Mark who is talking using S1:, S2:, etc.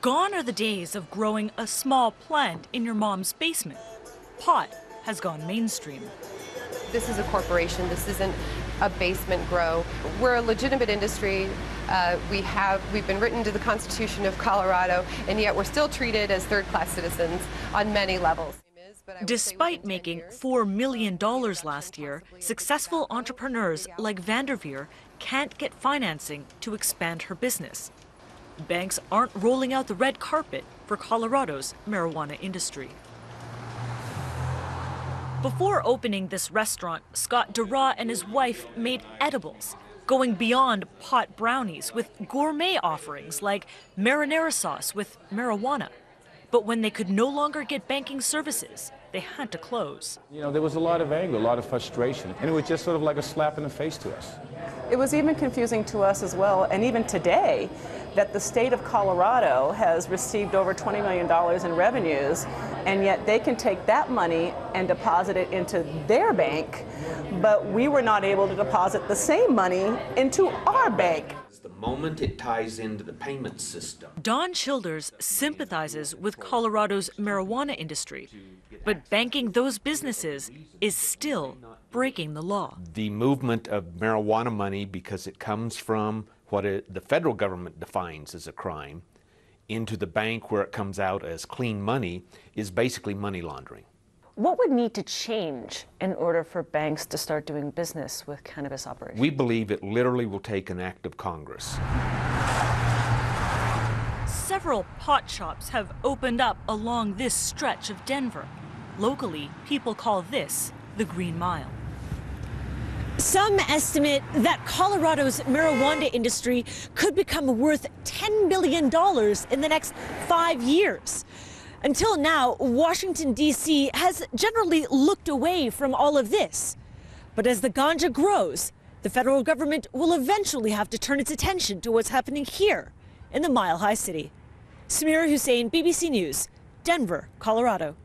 S1: Gone are the days of growing a small plant in your mom's basement. Pot has gone mainstream.
S2: This is a corporation. This isn't a basement grow. We're a legitimate industry. We've been written to the Constitution of Colorado, and yet we're still treated as third-class citizens on many levels.
S1: Despite making $4 million last year, successful entrepreneurs like Vanderveer can't get financing to expand her business. Banks aren't rolling out the red carpet for Colorado's marijuana industry. Before opening this restaurant, Scott Dura and his wife made edibles, going beyond pot brownies with gourmet offerings like marinara sauce with marijuana. But when they could no longer get banking services, they had to close.
S3: You know, there was a lot of anger, a lot of frustration, and it was just sort of like a slap in the face to us.
S4: It was even confusing to us as well, and even today, that the state of Colorado has received over $20 million in revenues, and yet they can take that money and deposit it into their bank, but we were not able to deposit the same money into our bank.
S5: The moment it ties into the payment system.
S1: Don Childers sympathizes with Colorado's marijuana industry, but banking those businesses is still breaking the law.
S5: The movement of marijuana money, because it comes from what the federal government defines as a crime, into the bank where it comes out as clean money, is basically money laundering.
S6: What would need to change in order for banks to start doing business with cannabis operations?
S5: We believe it literally will take an act of Congress.
S1: Several pot shops have opened up along this stretch of Denver. Locally, people call this the Green Mile. Some estimate that Colorado's marijuana industry could become worth $10 billion in the next 5 years. Until now, Washington, D.C. has generally looked away from all of this. But as the ganja grows, the federal government will eventually have to turn its attention to what's happening here in the Mile High City. Samira Hussein, BBC News, Denver, Colorado.